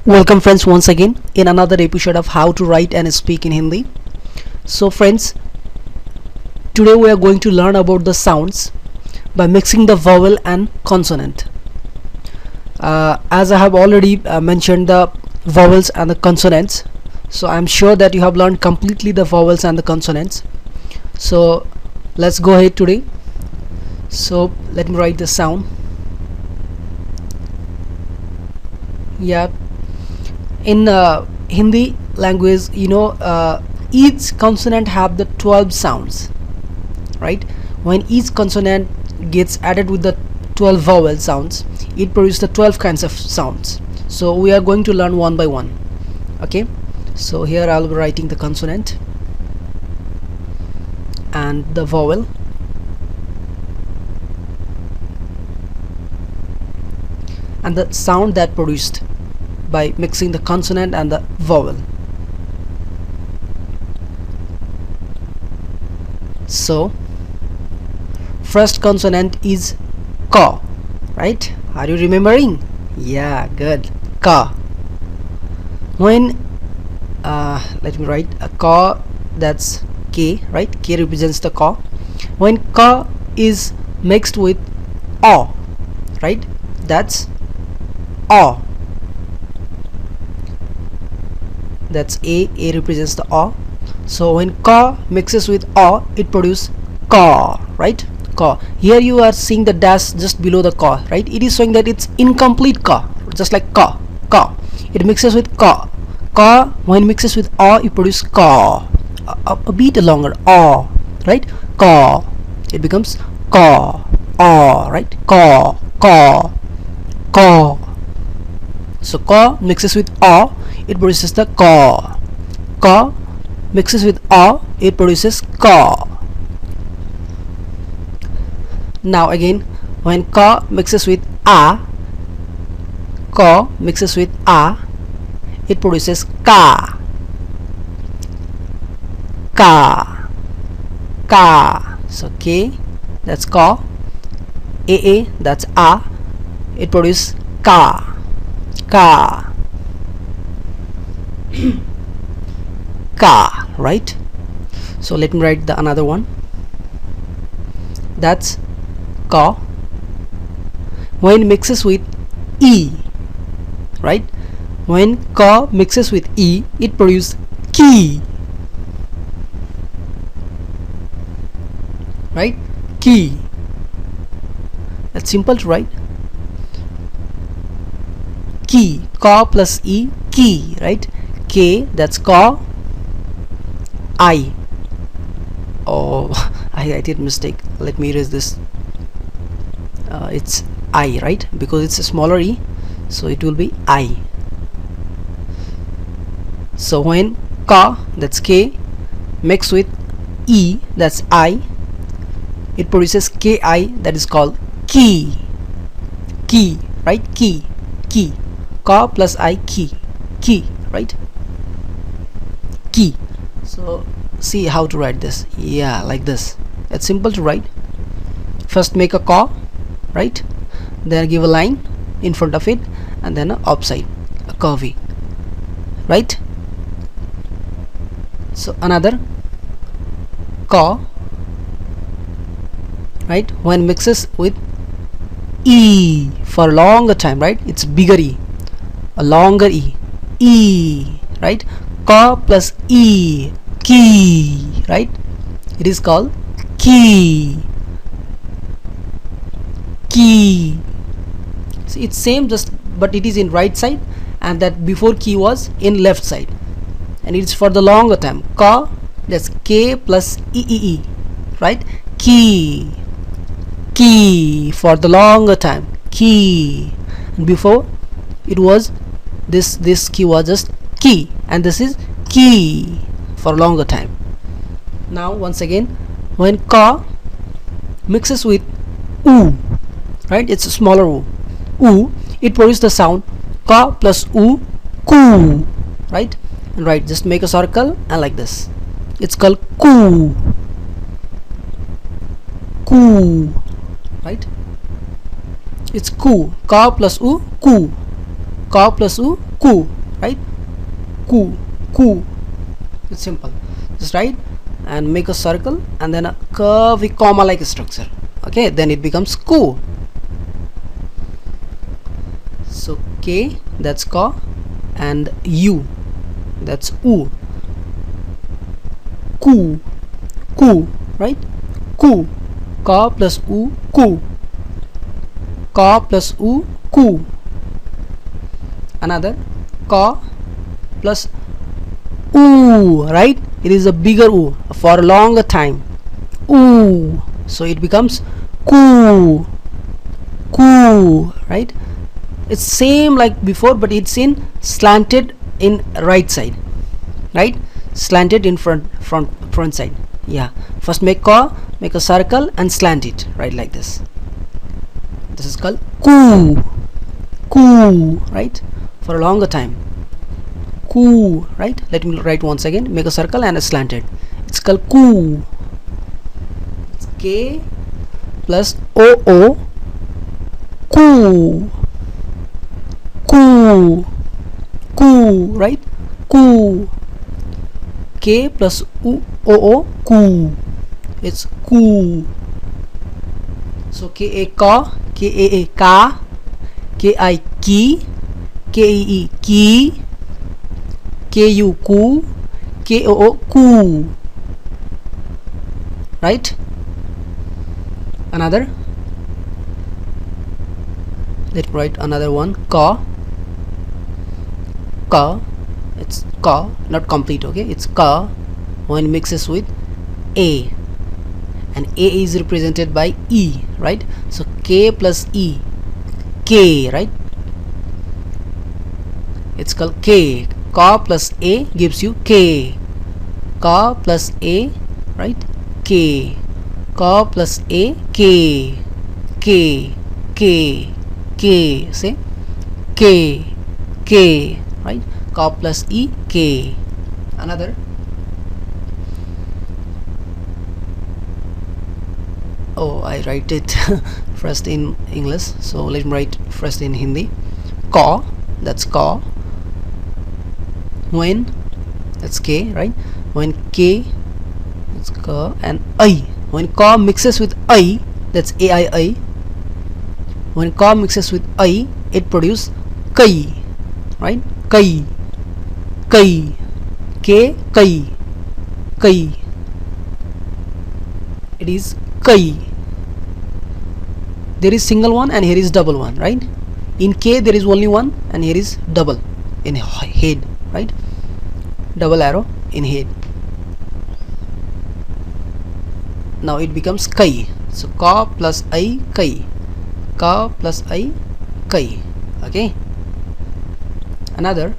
Welcome friends once again in another episode of how to write and speak in Hindi. So friends, today we are going to learn about the sounds by mixing the vowel and consonant. As I have already mentioned the vowels and the consonants, so I'm sure that you have learned completely the vowels and the consonants. So let's go ahead today. So let me write the sound. Yeah, in Hindi language, each consonant have the 12 sounds, right? When each consonant gets added with the 12 vowel sounds, it produces the 12 kinds of sounds. So we are going to learn one by one. Okay, so here I'll be writing the consonant and the vowel, and the sound that produced by mixing the consonant and the vowel. So first consonant is ka, right? Are you remembering? Yeah, good. Ka. When let me write a ka, that's k, right? K represents the ka. When ka is mixed with a, right? That's a. That's a represents the a. So when ka mixes with a, it produces ka, right? Ka. Here you are seeing the dash just below the ka, right? It is showing that it's incomplete ka, just like ka. It mixes with ka. Ka, when mixes with a, it produces ka. A bit longer, a, right? Ka. It becomes ka, a, right? Ka. So ka mixes with a, it produces the ka. Ka mixes with a, it produces ka. Now again, when ka mixes with a, ka mixes with a, it produces ka. So k, that's ka. A, that's a, it produces ka. Ka, right? So let me write the another one. That's ka. When mixes with e, right? When ka mixes with e, it produces ki, right? Ki. That's simple to write. Ki, ka plus e, ki, right? K, that's ka. I. Oh, I did mistake. Let me erase this. It's I, right? Because it's a smaller e, so it will be I. So when ka, that's k, mix with e, that's I, it produces ki, that is called ki, right? Ki. Ka plus I, ki, right? Ki. So see how to write this. Yeah, like this. It's simple to write. First make a ka, right? Then give a line in front of it, and then a upside, a curvy, right? So another ka, right? When mixes with e for a longer time, right? It's bigger e, a longer e, right? Ka plus e, ki, right? It is called ki. So it's same, just but it is in right side, and that before ki was in left side, and it's for the longer time. Ka, that's k plus e, right? Ki for the longer time. Ki. And before it was this key was just ki, and this is ki for a longer time. Now once again, when ka mixes with u, right? It's a smaller u, it produces the sound ka plus u, ku, right? And right, just make a circle and like this. It's called ku, right? It's ku. Ka plus u, ku. Ka plus u, ku, right? Ku, ku. It's simple. Just write and make a circle and then a curvy comma like structure. Okay, then it becomes ku. So K, that's ka, and U, that's U. Ku, ku, right? Ku. Ka plus U, ku. Ka plus U, ku. Another ka plus U, right? It is a bigger U for a longer time. U. So it becomes ku, ku, right? It's same like before, but it's in slanted in right side, right? Slanted in front side. Yeah, first make a circle and slant it, right, like this. This is called ku, ku, right? For a longer time, ku, right? Let me write once again. Make a circle and a slanted. It's called ku. It's K plus O, ku, ku, ku, right? Ku. K plus O, ku. It's ku. So K A ka, K A ka, K I ki, K E ki, K U ku, K O ku, right? Another, let's write another one. Ka, ka, it's ka, not complete, okay? It's ka when mixes with A, and A is represented by E, right? So K plus E, K, right? It's called K. Ka plus A gives you K. Ka plus A, right? K. Ka plus A, K. K. K. K. Say K. K, right? Ka plus E, K. Another. Oh, I write it first in English, so let me write first in Hindi. Ka, that's ka. When, that's K, right? When K, it's ka, and I. When ka mixes with I, that's AI. When ka mixes with I, it produces kai, right? Kai, kai, K, kai, kai. It is kai. There is single one and here is double one, right? In K there is only one and here is double in head, right? Double arrow in head. Now it becomes kai. So ka plus I, kai. Ka plus I, kai. Okay. Another.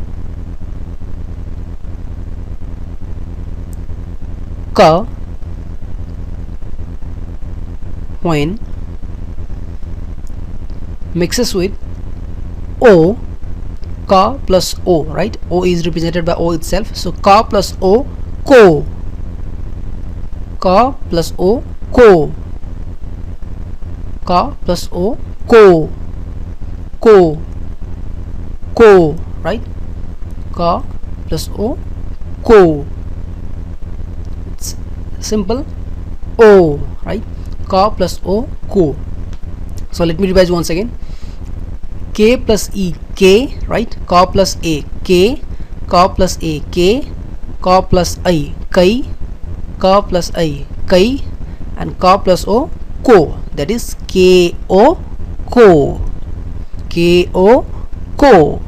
Ka when mixes with O, ka plus O, right? O is represented by O itself. So ka plus O, ko. Ka plus O, ko. Ka plus O, ko. Ko. Ko, right? Ka plus O, ko. It's simple. O, right? Ka plus O, ko. So let me revise once again. K plus E, K, right? Ka plus A, K. Ka plus A, K. Ka plus I, kai. Ka plus I, kai. And ka plus O, ko. That is K-O, ko. K-O, ko.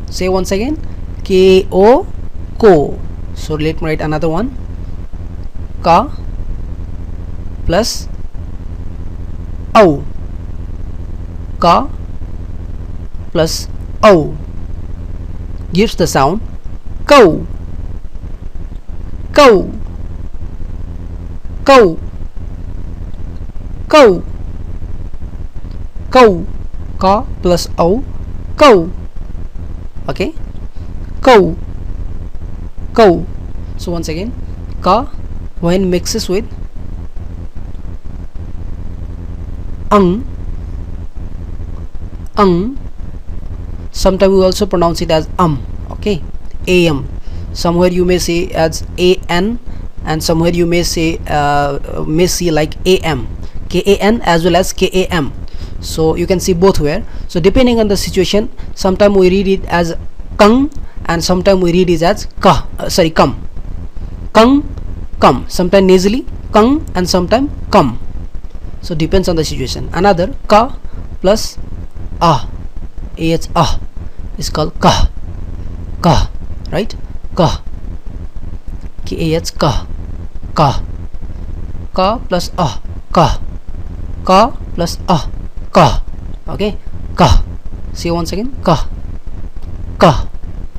Say once again. K-O, ko. So let me write another one. Ka plus O. Ka plus O gives the sound câu. Câu. Câu. Câu. Câu. Ka plus O, câu. Okay. Câu. Câu. So once again, ka when mixes with sometimes we also pronounce it as okay, am. Somewhere you may say as an, and somewhere you may say like am, kan as well as kam. So you can see both where. So depending on the situation, sometimes we read it as kang, and sometimes we read it as kam. Come, sometimes nasally kang, and sometimes come. So depends on the situation. Another ka plus is called ka, right? Ka plus ka plus ka. Okay, ka. See once again, ka.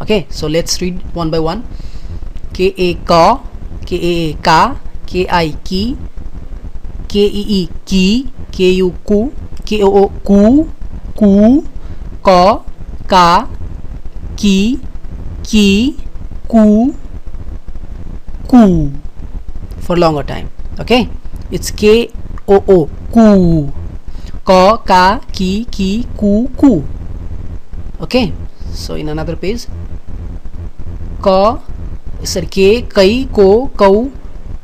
Okay, so let's read one by one. Ka, ka, ki, kee ki, ku ku, koo ku, ka, ki, ku for longer time. Okay, it's koo ku, ka, ki, ku. Okay, so in another page, ka is ke, kai, ko, kau,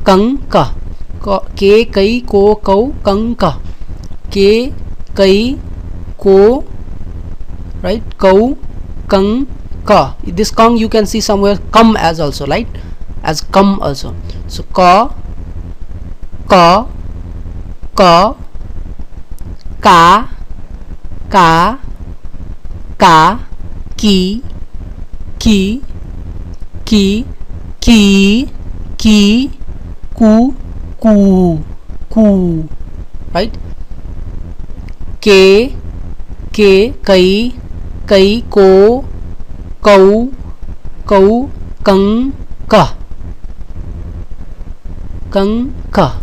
kang, ka. Ke, kai, ko, kau, kang, ka. Ke, kai, ko, right, kau, kang, ka. This kang you can see somewhere come as also, right, as come also. So ka, ka, ki, ku, right? Ke, kai, ko, kau, kang, ka.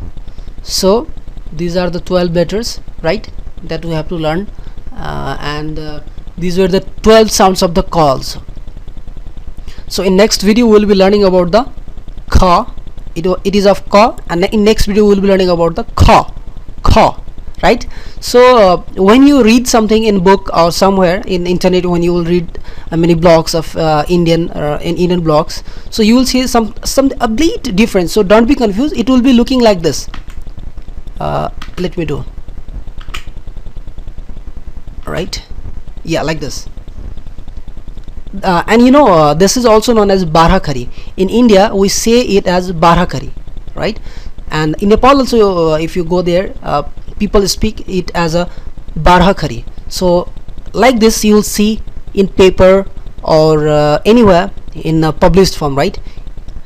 So these are the 12 letters, right, that we have to learn, and these were the 12 sounds of the calls. So in next video we will be learning about the ka. It is of ka, and in next video we will be learning about the kha, right? So when you read something in book or somewhere in internet, when you will read many blogs of Indian blogs, so you will see some complete difference. So don't be confused, it will be looking like this. Let me do, right? Yeah, like this. And you know, this is also known as Barhakhari. In India we say it as Barhakhari, right? And in Nepal also, if you go there, people speak it as a Barhakhari. So like this you will see in paper or anywhere in a published form, right?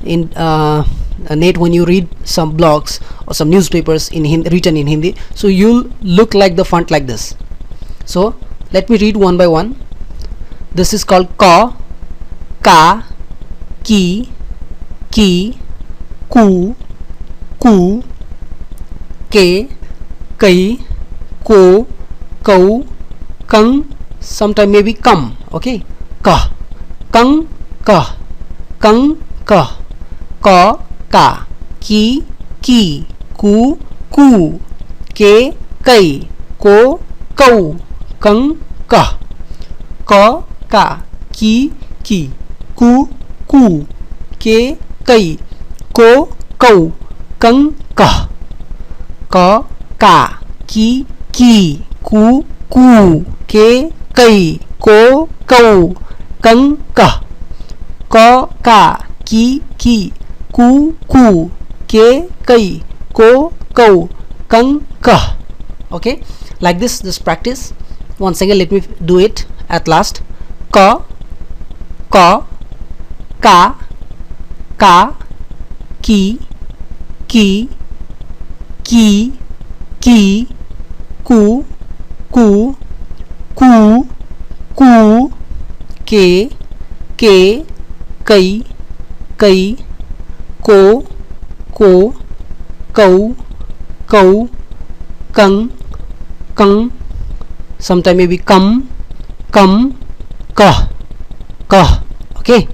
In net, when you read some blogs or some newspapers in written in Hindi, so you'll look like the font like this. So let me read one by one. This is called ka, ki, ku, ke, kai, ko, kau, kang, sometime maybe come. Okay, ka, kang, ka, ki, ku, ke, kai, ko, kau, kang, ka. Ki, ku, ke, kai, ko, kau, kang, ka. Ki, ku, ke, kai, ko, kau, kang, ka. Ki, ku, ke, kai, ko, kau, kang, ka. Okay, like this, just practice. Once again, let me do it at last. Ka, ki, ku, ke, kai, ko, kau, kang, sometime maybe come, ka. Okay,